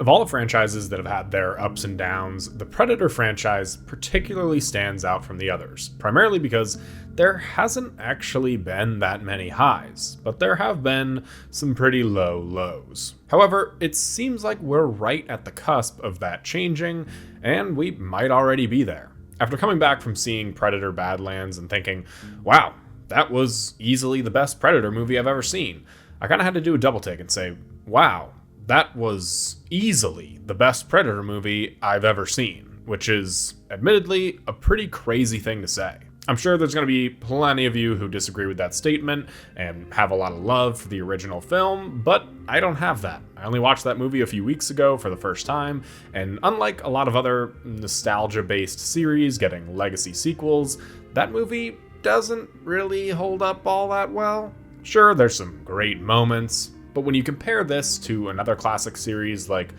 Of all the franchises that have had their ups and downs, the Predator franchise particularly stands out from the others, primarily because there hasn't actually been that many highs, but there have been some pretty low lows. However, it seems like we're right at the cusp of that changing, and we might already be there. After coming back from seeing Predator Badlands and thinking, wow, that was easily the best Predator movie I've ever seen, I kind of had to do a double take and say, wow, that was easily the best Predator movie I've ever seen, which is admittedly a pretty crazy thing to say. I'm sure there's going to be plenty of you who disagree with that statement and have a lot of love for the original film, but I don't have that. I only watched that movie a few weeks ago for the first time, and unlike a lot of other nostalgia-based series getting legacy sequels, that movie doesn't really hold up all that well. Sure, there's some great moments, but when you compare this to another classic series like,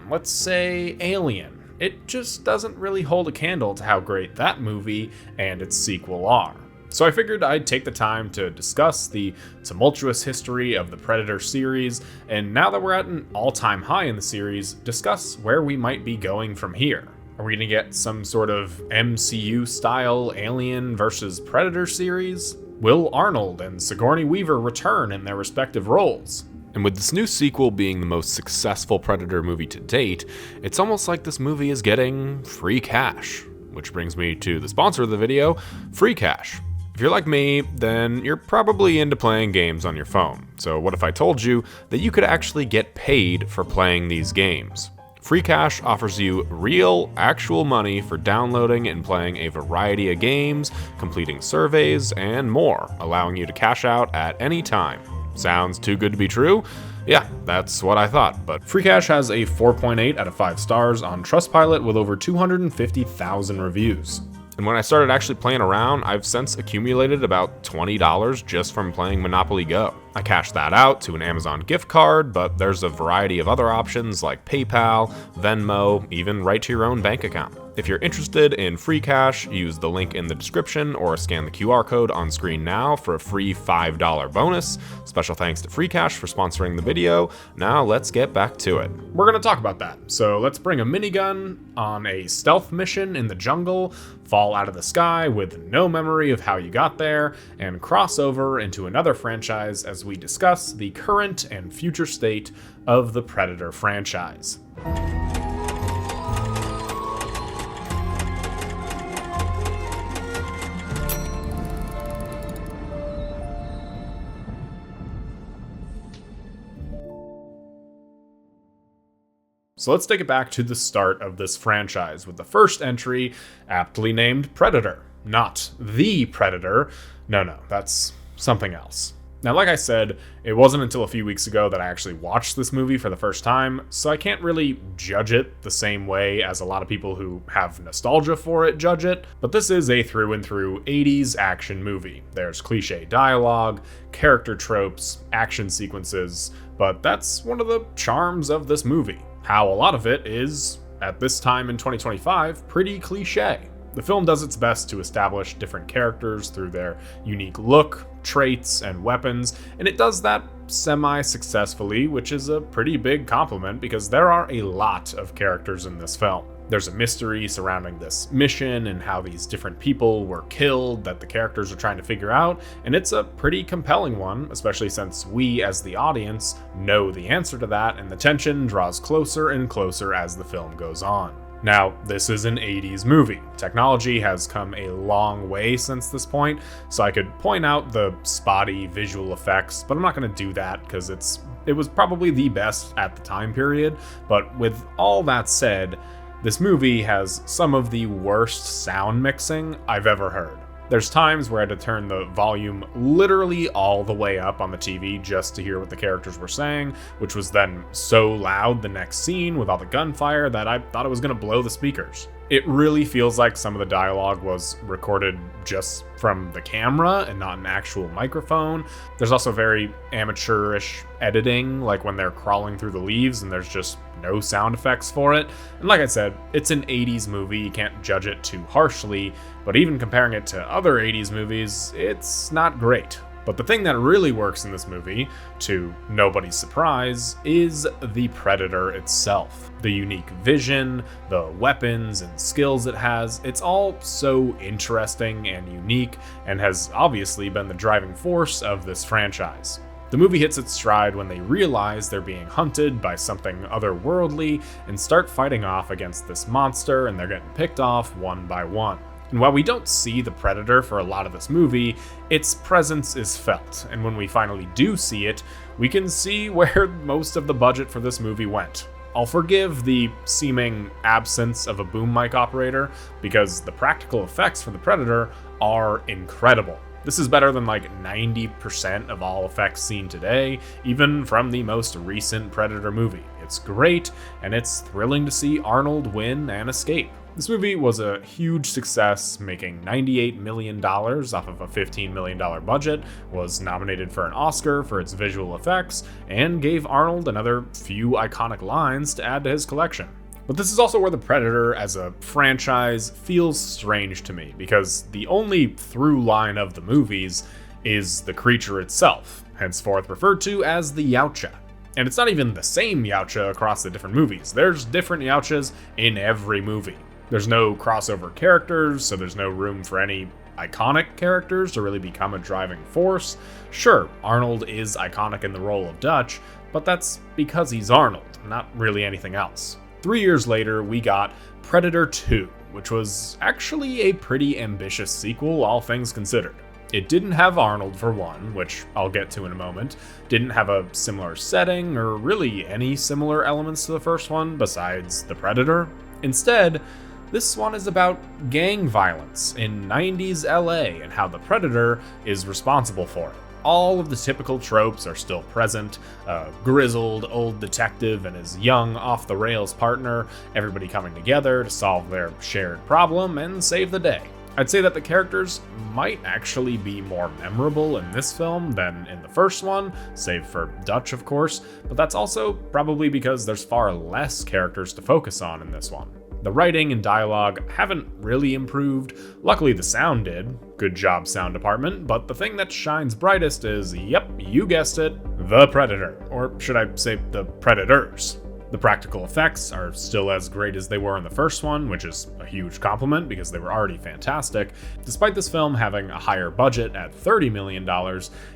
let's say Alien, it just doesn't really hold a candle to how great that movie and its sequel are. So I figured I'd take the time to discuss the tumultuous history of the Predator series, and now that we're at an all-time high in the series, discuss where we might be going from here. Are we gonna get some sort of MCU-style Alien versus Predator series? Will Arnold and Sigourney Weaver return in their respective roles? And with this new sequel being the most successful Predator movie to date, it's almost like this movie is getting free cash. Which brings me to the sponsor of the video, Free Cash. If you're like me, then you're probably into playing games on your phone. So what if I told you that you could actually get paid for playing these games? Free Cash offers you real, actual money for downloading and playing a variety of games, completing surveys, and more, allowing you to cash out at any time. Sounds too good to be true? Yeah, that's what I thought, but Free Cash has a 4.8 out of 5 stars on Trustpilot with over 250,000 reviews. And when I started actually playing around, I've since accumulated about $20 just from playing Monopoly Go. I cashed that out to an Amazon gift card, but there's a variety of other options like PayPal, Venmo, even right to your own bank account. If you're interested in Free Cash, use the link in the description or scan the QR code on screen now for a free $5 bonus. Special thanks to Free Cash for sponsoring the video. Now let's get back to it. We're gonna talk about that. So let's bring a minigun on a stealth mission in the jungle, fall out of the sky with no memory of how you got there, and cross over into another franchise as we discuss the current and future state of the Predator franchise. So let's take it back to the start of this franchise with the first entry, aptly named Predator. Not the Predator. No, that's something else. Now, like I said, it wasn't until a few weeks ago that I actually watched this movie for the first time, so I can't really judge it the same way as a lot of people who have nostalgia for it judge it, but this is a through and through 80s action movie. There's cliche dialogue, character tropes, action sequences, but that's one of the charms of this movie. How a lot of it is, at this time in 2025, pretty cliche. The film does its best to establish different characters through their unique look, traits, and weapons, and it does that semi-successfully, which is a pretty big compliment because there are a lot of characters in this film. There's a mystery surrounding this mission and how these different people were killed that the characters are trying to figure out, and it's a pretty compelling one, especially since we as the audience know the answer to that, and the tension draws closer and closer as the film goes on. Now, this is an 80s movie. Technology has come a long way since this point, so I could point out the spotty visual effects, but I'm not going to do that because it was probably the best at the time period. But with all that said, this movie has some of the worst sound mixing I've ever heard. There's times where I had to turn the volume literally all the way up on the TV just to hear what the characters were saying, which was then so loud the next scene with all the gunfire that I thought it was going to blow the speakers. It really feels like some of the dialogue was recorded just from the camera and not an actual microphone. There's also very amateurish editing, like when they're crawling through the leaves and there's just no sound effects for it. And like I said, it's an 80s movie, you can't judge it too harshly, but even comparing it to other 80s movies, it's not great. But the thing that really works in this movie, to nobody's surprise, is the Predator itself. The unique vision, the weapons and skills it has, it's all so interesting and unique, and has obviously been the driving force of this franchise. The movie hits its stride when they realize they're being hunted by something otherworldly and start fighting off against this monster, and they're getting picked off one by one. And while we don't see the Predator for a lot of this movie, its presence is felt, and when we finally do see it, we can see where most of the budget for this movie went. I'll forgive the seeming absence of a boom mic operator, because the practical effects for the Predator are incredible. This is better than like 90% of all effects seen today, even from the most recent Predator movie. It's great, and it's thrilling to see Arnold win and escape. This movie was a huge success, making $98 million off of a $15 million budget, was nominated for an Oscar for its visual effects, and gave Arnold another few iconic lines to add to his collection. But this is also where the Predator as a franchise feels strange to me, because the only through line of the movies is the creature itself, henceforth referred to as the Yautja. And it's not even the same Yautja across the different movies. There's different Yautjas in every movie. There's no crossover characters, so there's no room for any iconic characters to really become a driving force. Sure, Arnold is iconic in the role of Dutch, but that's because he's Arnold, not really anything else. 3 years later, we got Predator 2, which was actually a pretty ambitious sequel, all things considered. It didn't have Arnold for one, which I'll get to in a moment, didn't have a similar setting, or really any similar elements to the first one besides the Predator. Instead, this one is about gang violence in 90s LA and how the Predator is responsible for it. All of the typical tropes are still present, a grizzled old detective and his young off-the-rails partner, everybody coming together to solve their shared problem and save the day. I'd say that the characters might actually be more memorable in this film than in the first one, save for Dutch of course, but that's also probably because there's far less characters to focus on in this one. The writing and dialogue haven't really improved. Luckily the sound did. Good job, sound department. But the thing that shines brightest is, yep, you guessed it, the Predator. Or should I say the Predators. The practical effects are still as great as they were in the first one, which is a huge compliment because they were already fantastic. Despite this film having a higher budget at $30 million,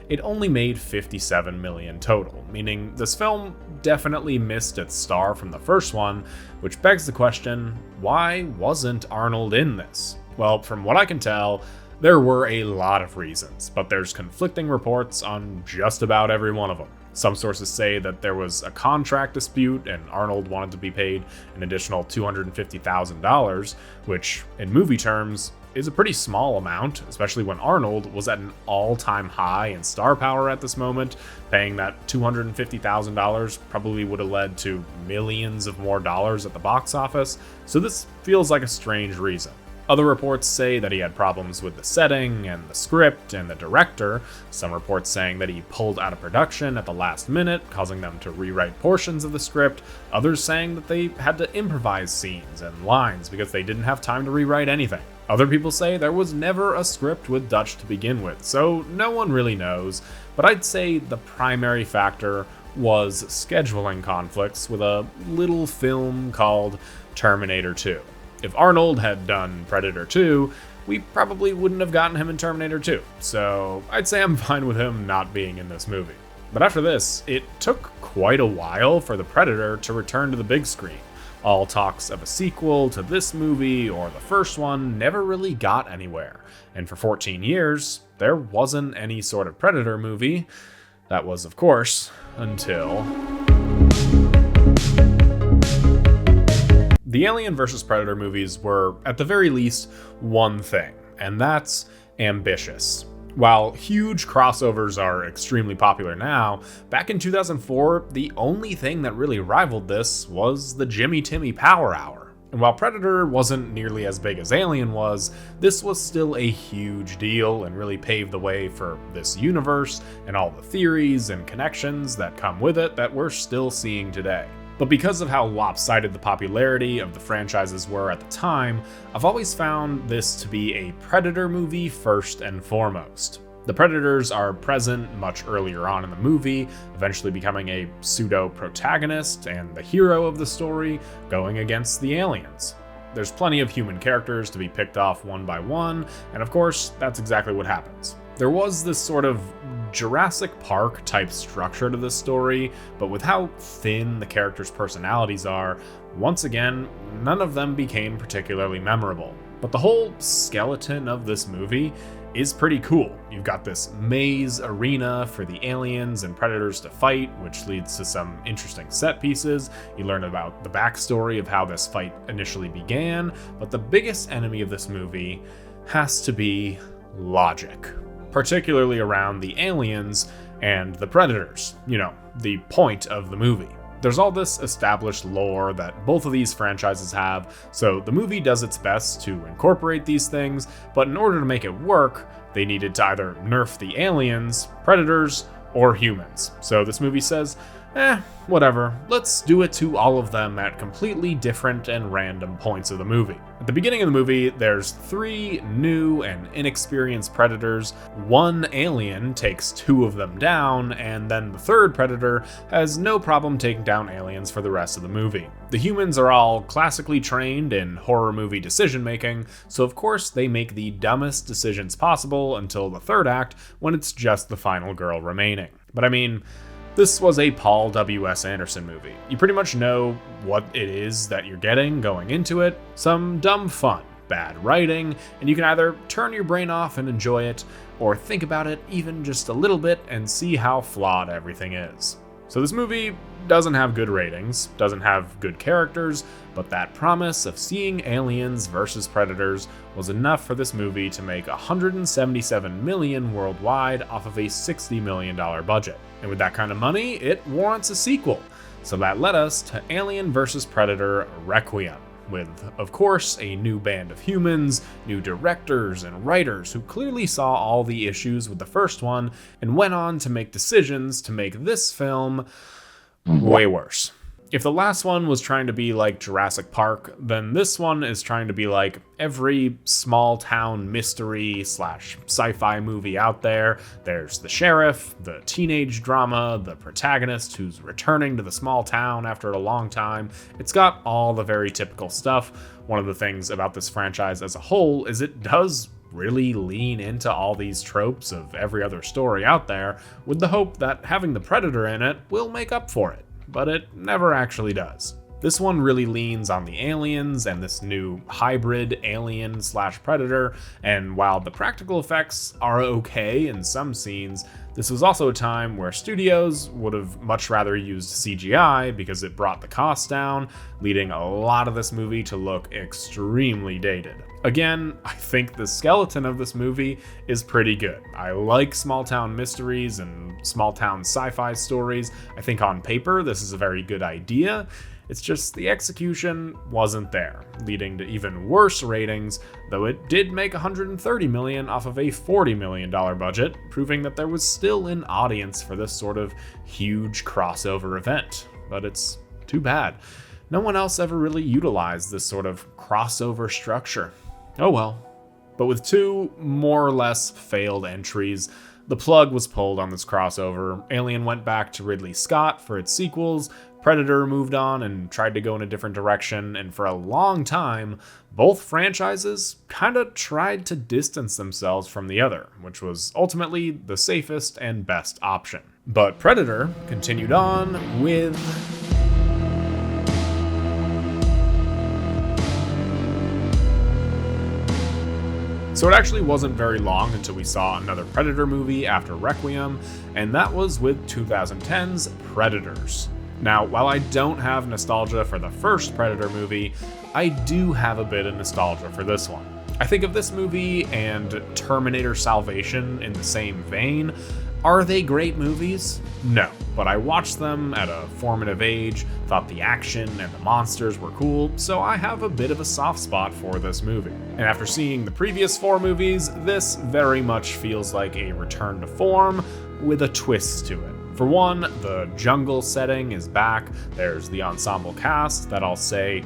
it only made $57 million total, meaning this film definitely missed its star from the first one, which begs the question, why wasn't Arnold in this? Well, from what I can tell, there were a lot of reasons, but there's conflicting reports on just about every one of them. Some sources say that there was a contract dispute and Arnold wanted to be paid an additional $250,000, which in movie terms is a pretty small amount, especially when Arnold was at an all-time high in star power at this moment. Paying that $250,000 probably would have led to millions of more dollars at the box office, so this feels like a strange reason. Other reports say that he had problems with the setting and the script and the director, some reports saying that he pulled out of production at the last minute, causing them to rewrite portions of the script, others saying that they had to improvise scenes and lines because they didn't have time to rewrite anything. Other people say there was never a script with Dutch to begin with, so no one really knows, but I'd say the primary factor was scheduling conflicts with a little film called Terminator 2. If Arnold had done Predator 2, we probably wouldn't have gotten him in Terminator 2, so I'd say I'm fine with him not being in this movie. But after this, it took quite a while for the Predator to return to the big screen. All talks of a sequel to this movie or the first one never really got anywhere, and for 14 years, there wasn't any sort of Predator movie. That was, of course, until the Alien vs. Predator movies were, at the very least, one thing, and that's ambitious. While huge crossovers are extremely popular now, back in 2004, the only thing that really rivaled this was the Jimmy Timmy Power Hour. And while Predator wasn't nearly as big as Alien was, this was still a huge deal and really paved the way for this universe and all the theories and connections that come with it that we're still seeing today. But because of how lopsided the popularity of the franchises were at the time, I've always found this to be a Predator movie first and foremost. The Predators are present much earlier on in the movie, eventually becoming a pseudo-protagonist and the hero of the story, going against the aliens. There's plenty of human characters to be picked off one by one, and of course, that's exactly what happens. There was this sort of Jurassic Park type structure to this story, but with how thin the characters' personalities are, once again, none of them became particularly memorable. But the whole skeleton of this movie is pretty cool. You've got this maze arena for the aliens and predators to fight, which leads to some interesting set pieces. You learn about the backstory of how this fight initially began, but the biggest enemy of this movie has to be logic, particularly around the aliens and the predators, the point of the movie. There's all this established lore that both of these franchises have, so the movie does its best to incorporate these things, but in order to make it work, they needed to either nerf the aliens, predators, or humans. So this movie says, whatever, let's do it to all of them at completely different and random points of the movie. At the beginning of the movie, there's 3 new and inexperienced predators, 1 alien takes 2 of them down, and then the 3rd predator has no problem taking down aliens for the rest of the movie. The humans are all classically trained in horror movie decision making, so of course they make the dumbest decisions possible until the 3rd act, when it's just the final girl remaining. But I mean, this was a Paul W.S. Anderson movie. You pretty much know what it is that you're getting going into it. Some dumb fun, bad writing, and you can either turn your brain off and enjoy it, or think about it even just a little bit and see how flawed everything is. So this movie doesn't have good ratings, doesn't have good characters, but that promise of seeing aliens versus predators was enough for this movie to make $177 million worldwide off of a $60 million budget. And with that kind of money, it warrants a sequel. So that led us to Alien vs. Predator Requiem, with, of course, a new band of humans, new directors and writers who clearly saw all the issues with the first one and went on to make decisions to make this film way worse. If the last one was trying to be like Jurassic Park, then this one is trying to be like every small town mystery / sci-fi movie out there. There's the sheriff, the teenage drama, the protagonist who's returning to the small town after a long time. It's got all the very typical stuff. One of the things about this franchise as a whole is it does really lean into all these tropes of every other story out there, with the hope that having the Predator in it will make up for it. But it never actually does. This one really leans on the aliens and this new hybrid alien / predator, and while the practical effects are okay in some scenes, this was also a time where studios would have much rather used CGI because it brought the cost down, leading a lot of this movie to look extremely dated. Again, I think the skeleton of this movie is pretty good. I like small town mysteries and small town sci-fi stories. I think on paper this is a very good idea. It's just the execution wasn't there, leading to even worse ratings, though it did make $130 million off of a $40 million budget, proving that there was still an audience for this sort of huge crossover event. But it's too bad. No one else ever really utilized this sort of crossover structure. Oh well. But with 2 more or less failed entries, the plug was pulled on this crossover. Alien went back to Ridley Scott for its sequels, Predator moved on and tried to go in a different direction, and for a long time, both franchises kinda tried to distance themselves from the other, which was ultimately the safest and best option. But Predator continued on with So it actually wasn't very long until we saw another Predator movie after Requiem, and that was with 2010's Predators. Now, while I don't have nostalgia for the first Predator movie, I do have a bit of nostalgia for this one. I think of this movie and Terminator Salvation in the same vein. Are they great movies? No, but I watched them at a formative age, thought the action and the monsters were cool, so I have a bit of a soft spot for this movie. And after seeing the previous 4 movies, this very much feels like a return to form with a twist to it. For one, the jungle setting is back. There's the ensemble cast that I'll say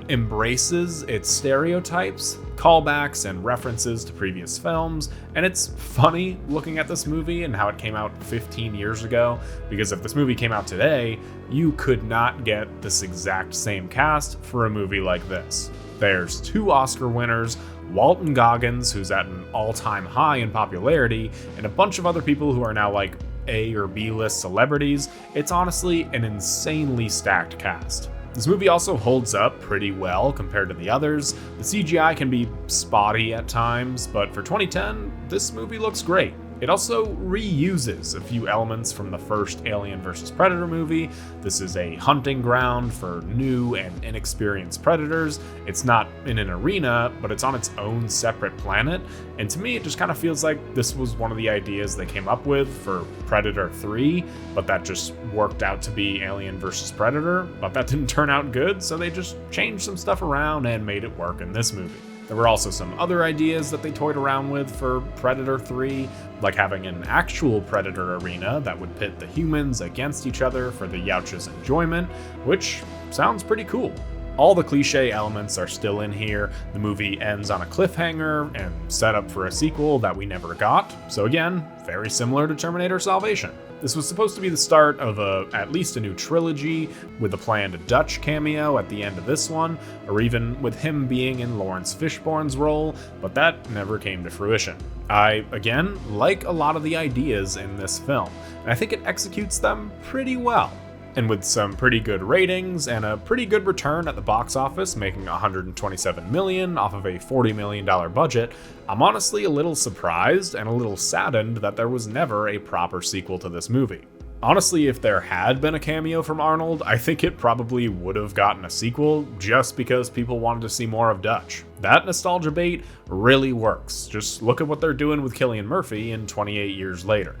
embraces its stereotypes. callbacks and references to previous films, and it's funny looking at this movie and how it came out 15 years ago, because if this movie came out today, you could not get this exact same cast for a movie like this. There's 2 Oscar winners, Walton Goggins, who's at an all-time high in popularity, and a bunch of other people who are now like A or B list celebrities. It's honestly an insanely stacked cast. This movie also holds up pretty well compared to the others. The CGI can be spotty at times, but for 2010, this movie looks great. It also reuses a few elements from the first Alien vs. Predator movie. This is a hunting ground for new and inexperienced predators. It's not in an arena, but it's on its own separate planet. And to me, it just kind of feels like this was one of the ideas they came up with for Predator 3, but that just worked out to be Alien vs. Predator. But that didn't turn out good, so they just changed some stuff around and made it work in this movie. There were also some other ideas that they toyed around with for Predator 3, like having an actual Predator arena that would pit the humans against each other for the Yautja's enjoyment, which sounds pretty cool. All the cliche elements are still in here. The movie ends on a cliffhanger and set up for a sequel that we never got, so again, very similar to Terminator Salvation. This was supposed to be the start of at least a new trilogy, with a planned Dutch cameo at the end of this one, or even with him being in Lawrence Fishburne's role, but that never came to fruition. I, again, like a lot of the ideas in this film, and I think it executes them pretty well. And with some pretty good ratings and a pretty good return at the box office, making $127 million off of a $40 million budget, I'm honestly a little surprised and a little saddened that there was never a proper sequel to this movie. Honestly, if there had been a cameo from Arnold, I think it probably would have gotten a sequel just because people wanted to see more of Dutch. That nostalgia bait really works. Just look at what they're doing with Cillian Murphy in 28 years later.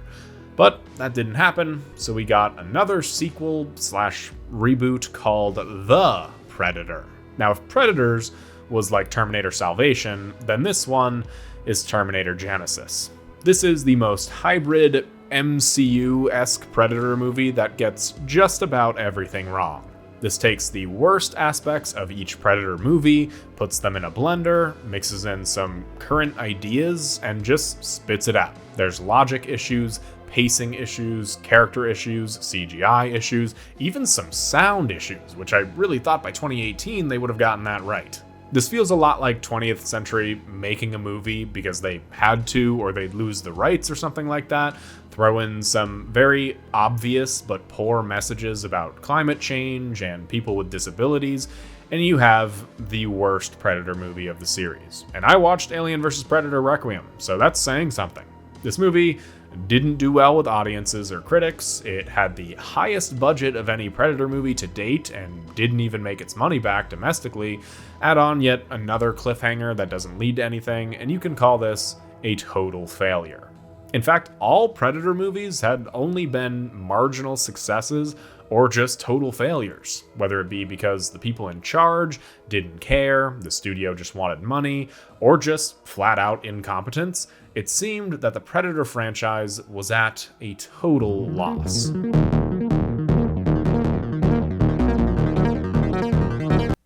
But that didn't happen, so we got another sequel/reboot called The Predator. Now, if Predators was like Terminator Salvation, then this one is Terminator Genisys. This is the most hybrid MCU-esque Predator movie that gets just about everything wrong. This takes the worst aspects of each Predator movie, puts them in a blender, mixes in some current ideas, and just spits it out. There's logic issues, pacing issues, character issues, CGI issues, even some sound issues, which I really thought by 2018 they would have gotten that right. This feels a lot like 20th Century making a movie because they had to, or they'd lose the rights or something like that. Throw in some very obvious but poor messages about climate change and people with disabilities, and you have the worst Predator movie of the series. And I watched Alien vs. Predator Requiem, so that's saying something. This movie didn't do well with audiences or critics. It had the highest budget of any Predator movie to date and didn't even make its money back domestically. Add on yet another cliffhanger that doesn't lead to anything, and you can call this a total failure. In fact, all Predator movies had only been marginal successes or just total failures, whether it be because the people in charge didn't care, the studio just wanted money, or just flat out incompetence. It seemed that the Predator franchise was at a total loss.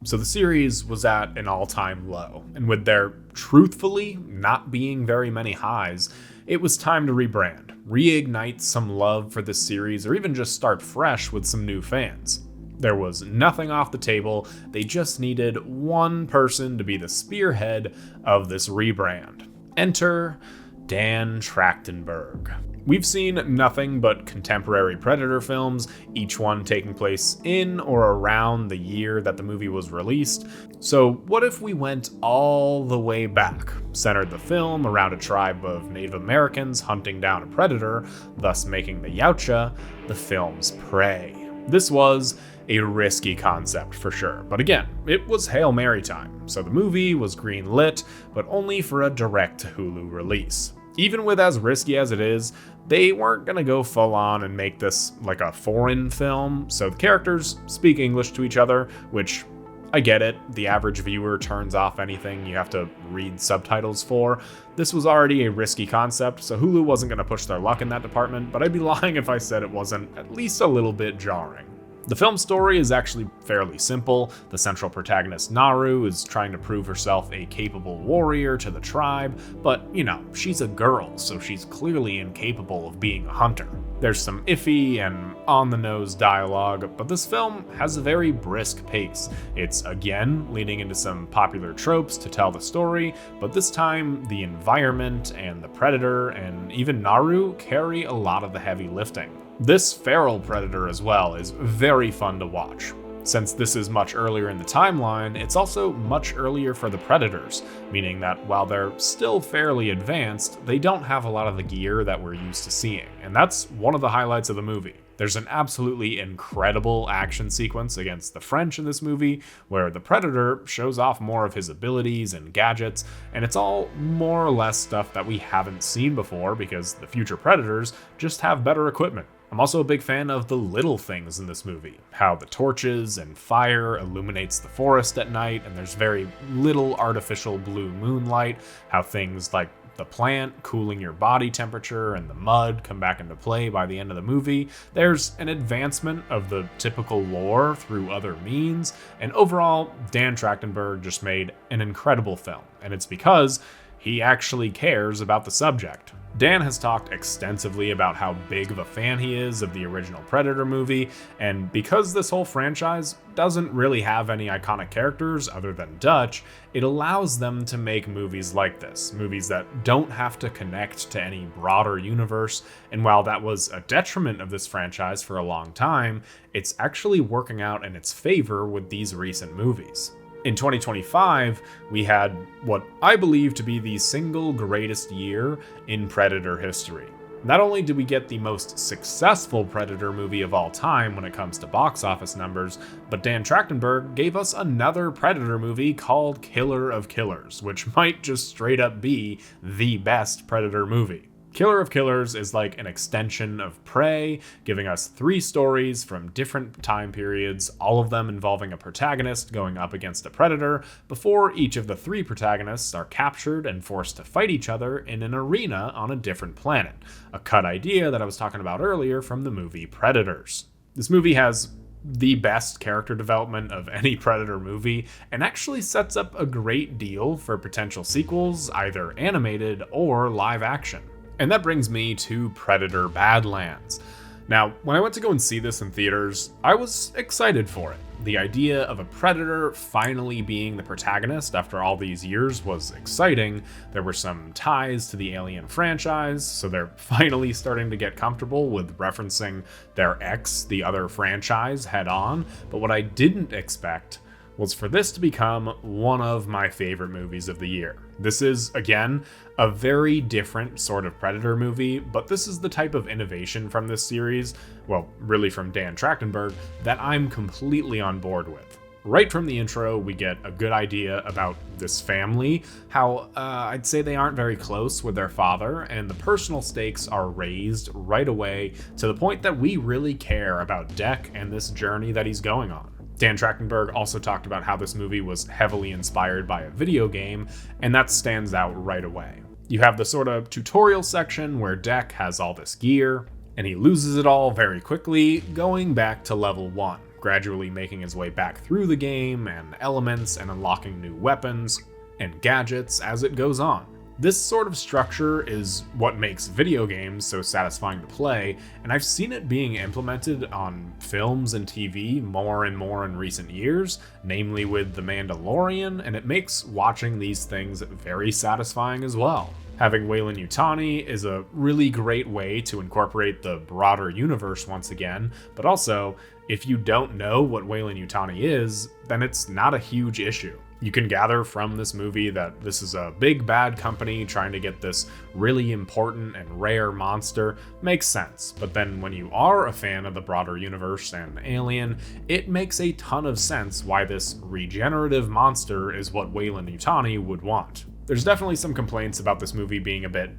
So the series was at an all-time low, and with there truthfully not being very many highs, it was time to rebrand, reignite some love for this series, or even just start fresh with some new fans. There was nothing off the table, they just needed one person to be the spearhead of this rebrand. Enter Dan Trachtenberg. We've seen nothing but contemporary Predator films, each one taking place in or around the year that the movie was released. So what if we went all the way back, centered the film around a tribe of Native Americans hunting down a predator, thus making the Yautja the film's prey? This was a risky concept for sure, but again, it was Hail Mary time, so the movie was green-lit, but only for a direct-to-Hulu release. Even with as risky as it is, they weren't gonna go full on and make this like a foreign film, so the characters speak English to each other, which I get it, the average viewer turns off anything you have to read subtitles for. This was already a risky concept, so Hulu wasn't gonna push their luck in that department, but I'd be lying if I said it wasn't at least a little bit jarring. The film story is actually fairly simple. The central protagonist, Naru, is trying to prove herself a capable warrior to the tribe, but, she's a girl, so she's clearly incapable of being a hunter. There's some iffy and on-the-nose dialogue, but this film has a very brisk pace. It's, again, leaning into some popular tropes to tell the story, but this time the environment and the predator and even Naru carry a lot of the heavy lifting. This feral predator as well is very fun to watch. Since this is much earlier in the timeline, it's also much earlier for the predators, meaning that while they're still fairly advanced, they don't have a lot of the gear that we're used to seeing, and that's one of the highlights of the movie. There's an absolutely incredible action sequence against the French in this movie, where the Predator shows off more of his abilities and gadgets, and it's all more or less stuff that we haven't seen before because the future Predators just have better equipment. I'm also a big fan of the little things in this movie, how the torches and fire illuminates the forest at night, and there's very little artificial blue moonlight, how things like the plant cooling your body temperature and the mud come back into play by the end of the movie. There's an advancement of the typical lore through other means, and overall, Dan Trachtenberg just made an incredible film, and it's because he actually cares about the subject. Dan has talked extensively about how big of a fan he is of the original Predator movie, and because this whole franchise doesn't really have any iconic characters other than Dutch, it allows them to make movies like this, movies that don't have to connect to any broader universe, and while that was a detriment of this franchise for a long time, it's actually working out in its favor with these recent movies. In 2025, we had what I believe to be the single greatest year in Predator history. Not only did we get the most successful Predator movie of all time when it comes to box office numbers, but Dan Trachtenberg gave us another Predator movie called Killer of Killers, which might just straight up be the best Predator movie. Killer of Killers is like an extension of Prey, giving us 3 stories from different time periods, all of them involving a protagonist going up against a predator, before each of the 3 protagonists are captured and forced to fight each other in an arena on a different planet, a cut idea that I was talking about earlier from the movie Predators. This movie has the best character development of any Predator movie, and actually sets up a great deal for potential sequels, either animated or live action. And that brings me to Predator Badlands. Now, when I went to go and see this in theaters, I was excited for it. The idea of a predator finally being the protagonist after all these years was exciting. There were some ties to the Alien franchise, so they're finally starting to get comfortable with referencing their ex, the other franchise, head on. But what I didn't expect was for this to become one of my favorite movies of the year. This is, again, a very different sort of Predator movie, but this is the type of innovation from this series, well, really from Dan Trachtenberg, that I'm completely on board with. Right from the intro, we get a good idea about this family, how I'd say they aren't very close with their father, and the personal stakes are raised right away to the point that we really care about Deck and this journey that he's going on. Dan Trachtenberg also talked about how this movie was heavily inspired by a video game, and that stands out right away. You have the sort of tutorial section where Deck has all this gear, and he loses it all very quickly, going back to level 1, gradually making his way back through the game and elements and unlocking new weapons and gadgets as it goes on. This sort of structure is what makes video games so satisfying to play, and I've seen it being implemented on films and TV more and more in recent years, namely with The Mandalorian, and it makes watching these things very satisfying as well. Having Weyland-Yutani is a really great way to incorporate the broader universe once again, but also, if you don't know what Weyland-Yutani is, then it's not a huge issue. You can gather from this movie that this is a big bad company trying to get this really important and rare monster. Makes sense, but then when you are a fan of the broader universe and Alien, it makes a ton of sense why this regenerative monster is what Weyland-Yutani would want. There's definitely some complaints about this movie being a bit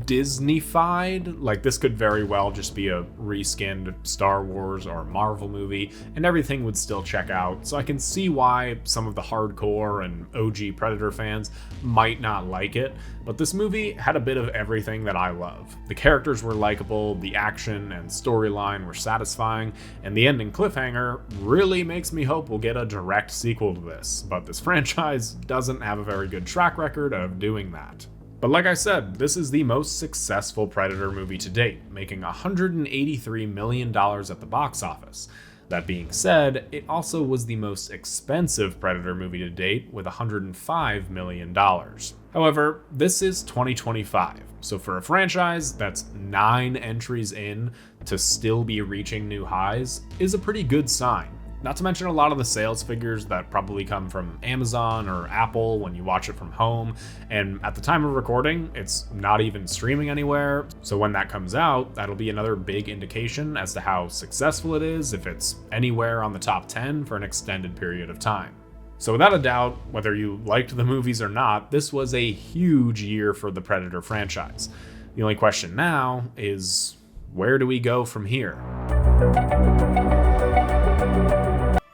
Disney-fied. Like, this could very well just be a reskinned Star Wars or Marvel movie, and everything would still check out. So I can see why some of the hardcore and OG Predator fans might not like it, but this movie had a bit of everything that I love. The characters were likable, the action and storyline were satisfying, and the ending cliffhanger really makes me hope we'll get a direct sequel to this, but this franchise doesn't have a very good track record of doing that. But like I said, this is the most successful Predator movie to date, making $183 million at the box office. That being said, it also was the most expensive Predator movie to date, with $105 million. However, this is 2025, so for a franchise that's 9 entries in to still be reaching new highs is a pretty good sign. Not to mention a lot of the sales figures that probably come from Amazon or Apple when you watch it from home, and at the time of recording, it's not even streaming anywhere, so when that comes out, that'll be another big indication as to how successful it is if it's anywhere on the top 10 for an extended period of time. So without a doubt, whether you liked the movies or not, this was a huge year for the Predator franchise. The only question now is, where do we go from here?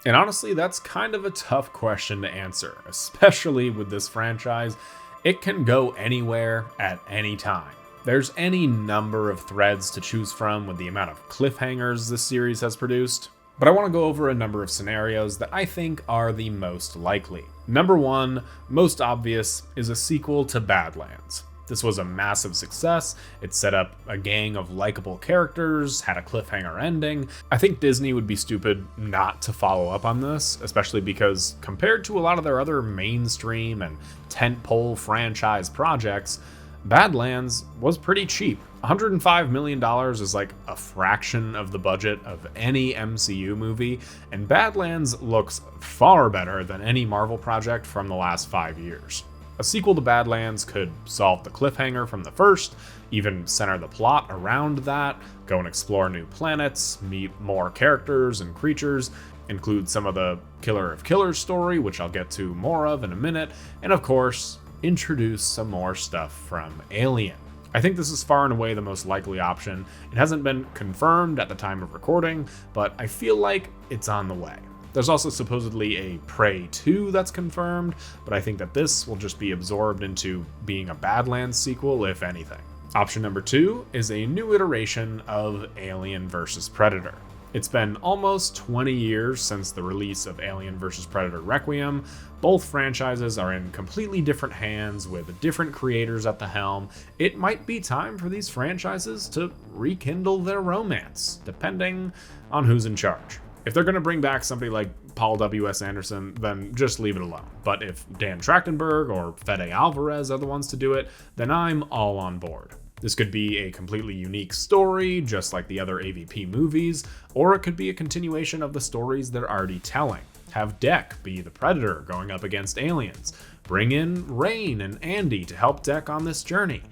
And honestly, that's kind of a tough question to answer, especially with this franchise. It can go anywhere at any time. There's any number of threads to choose from with the amount of cliffhangers this series has produced, but I want to go over a number of scenarios that I think are the most likely. Number one, most obvious, is a sequel to Badlands. This was a massive success. It set up a gang of likable characters, had a cliffhanger ending. I think Disney would be stupid not to follow up on this, especially because compared to a lot of their other mainstream and tentpole franchise projects, Badlands was pretty cheap. $105 million is like a fraction of the budget of any MCU movie, and Badlands looks far better than any Marvel project from the last 5 years. A sequel to Badlands could solve the cliffhanger from the first, even center the plot around that, go and explore new planets, meet more characters and creatures, include some of the Killer of Killers story, which I'll get to more of in a minute, and of course, introduce some more stuff from Alien. I think this is far and away the most likely option. It hasn't been confirmed at the time of recording, but I feel like it's on the way. There's also supposedly a Prey 2 that's confirmed, but I think that this will just be absorbed into being a Badlands sequel, if anything. Option number 2 is a new iteration of Alien vs. Predator. It's been almost 20 years since the release of Alien vs. Predator Requiem. Both franchises are in completely different hands with different creators at the helm. It might be time for these franchises to rekindle their romance, depending on who's in charge. If they're going to bring back somebody like Paul W.S. Anderson, then just leave it alone. But if Dan Trachtenberg or Fede Alvarez are the ones to do it, then I'm all on board. This could be a completely unique story, just like the other AVP movies, or it could be a continuation of the stories they're already telling. Have Deck be the Predator going up against aliens. Bring in Rain and Andy to help Deck on this journey.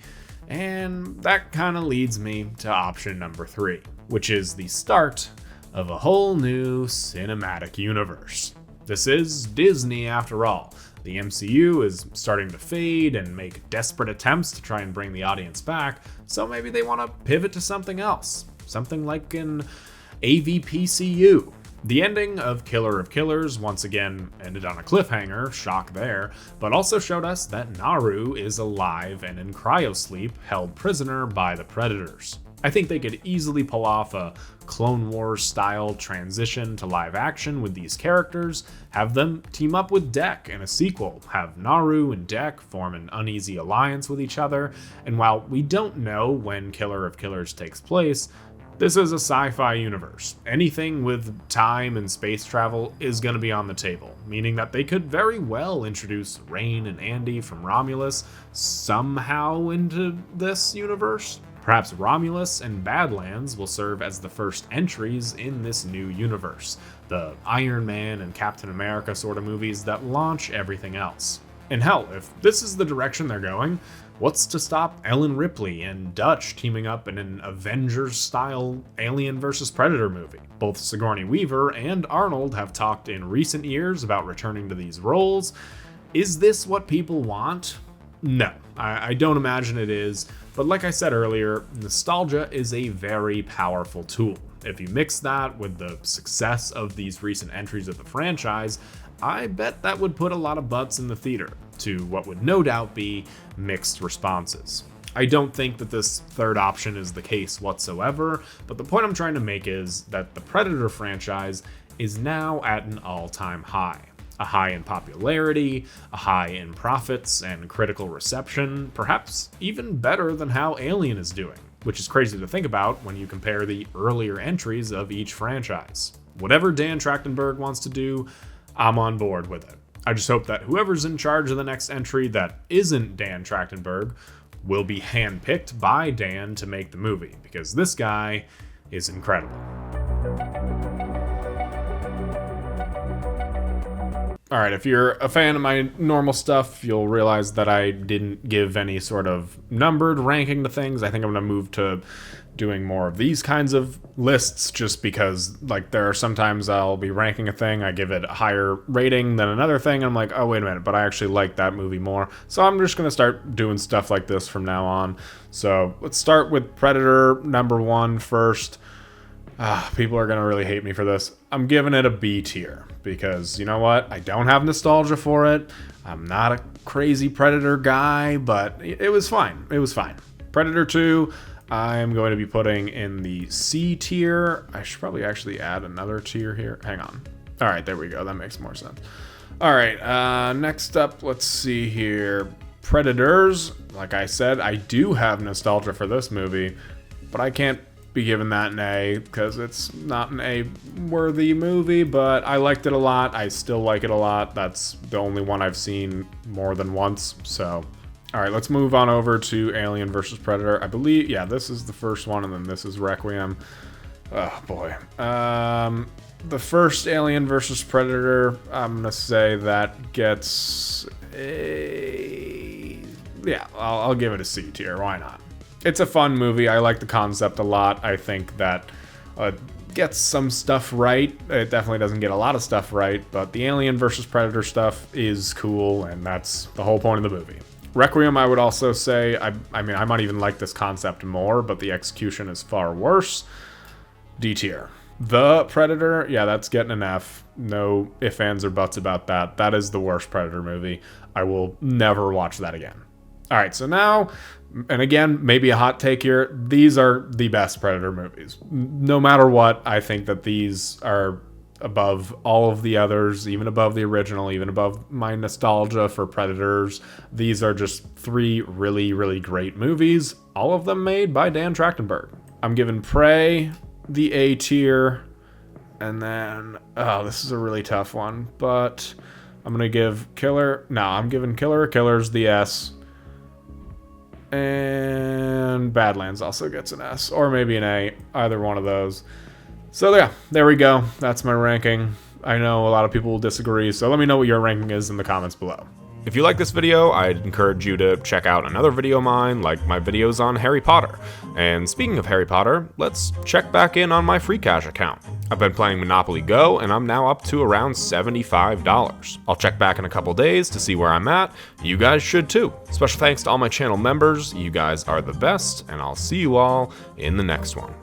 And that kind of leads me to option number 3, which is the start of a whole new cinematic universe. This is Disney after all. The MCU is starting to fade and make desperate attempts to try and bring the audience back, so maybe they want to pivot to something else. Something like an AVPCU. The ending of Killer of Killers once again ended on a cliffhanger, shock there, but also showed us that Naru is alive and in cryosleep, held prisoner by the Predators. I think they could easily pull off a Clone Wars style transition to live action with these characters, have them team up with Deck in a sequel, have Naru and Deck form an uneasy alliance with each other, and while we don't know when Killer of Killers takes place, this is a sci-fi universe. Anything with time and space travel is going to be on the table, meaning that they could very well introduce Rain and Andy from Romulus somehow into this universe. Perhaps Romulus and Badlands will serve as the first entries in this new universe, the Iron Man and Captain America sort of movies that launch everything else. And hell, if this is the direction they're going, what's to stop Ellen Ripley and Dutch teaming up in an Avengers-style Alien vs. Predator movie? Both Sigourney Weaver and Arnold have talked in recent years about returning to these roles. Is this what people want? No, I don't imagine it is, but like I said earlier, nostalgia is a very powerful tool. If you mix that with the success of these recent entries of the franchise, I bet that would put a lot of butts in the theater, to what would no doubt be mixed responses. I don't think that this third option is the case whatsoever, but the point I'm trying to make is that the Predator franchise is now at an all-time high. A high in popularity, a high in profits and critical reception, perhaps even better than how Alien is doing, which is crazy to think about when you compare the earlier entries of each franchise. Whatever Dan Trachtenberg wants to do, I'm on board with it. I just hope that whoever's in charge of the next entry that isn't Dan Trachtenberg will be handpicked by Dan to make the movie, because this guy is incredible. Alright, if you're a fan of my normal stuff, you'll realize that I didn't give any sort of numbered ranking to things. I think I'm going to move to doing more of these kinds of lists, just because, like, there are sometimes I'll be ranking a thing, I give it a higher rating than another thing, and I'm like, oh, wait a minute, but I actually like that movie more. So I'm just going to start doing stuff like this from now on. So let's start with Predator number 1 first. People are going to really hate me for this. I'm giving it a B tier because, you know what? I don't have nostalgia for it. I'm not a crazy Predator guy, but it was fine. It was fine. Predator 2, I'm going to be putting in the C tier. I should probably actually add another tier here. Hang on. All right, there we go. That makes more sense. All right, next up, let's see here. Predators. Like I said, I do have nostalgia for this movie, but I can't be given that an A because it's not an A-worthy movie, but I liked it a lot. I still like it a lot. That's the only one I've seen more than once. So, all right, let's move on over to Alien vs. Predator. I believe, yeah, this is the first one, and then this is Requiem. Oh, boy. The first Alien vs. Predator, I'm going to say that gets a... Yeah, I'll give it a C tier. Why not? It's a fun movie. I like the concept a lot. I think that gets some stuff right. It definitely doesn't get a lot of stuff right, but the Alien vs. Predator stuff is cool, and that's the whole point of the movie. Requiem, I would also say, I mean, I might even like this concept more, but the execution is far worse. D tier. The Predator, yeah, that's getting an F. No ifs, ands, or buts about that. That is the worst Predator movie. I will never watch that again. All right, so now, and again, maybe a hot take here, these are the best Predator movies. No matter what, I think that these are above all of the others, even above the original, even above my nostalgia for Predators. These are just 3 really, really great movies, all of them made by Dan Trachtenberg. I'm giving Prey the A tier, and then, oh, this is a really tough one, but I'm going to give I'm giving Killer of Killers the S. And Badlands also gets an S, or maybe an A, either one of those. So yeah, there we go. That's my ranking. I know a lot of people will disagree, so let me know what your ranking is in the comments below. If you like this video, I'd encourage you to check out another video of mine, like my videos on Harry Potter. And speaking of Harry Potter, let's check back in on my free cash account. I've been playing Monopoly Go, and I'm now up to around $75. I'll check back in a couple days to see where I'm at. You guys should too. Special thanks to all my channel members. You guys are the best, and I'll see you all in the next one.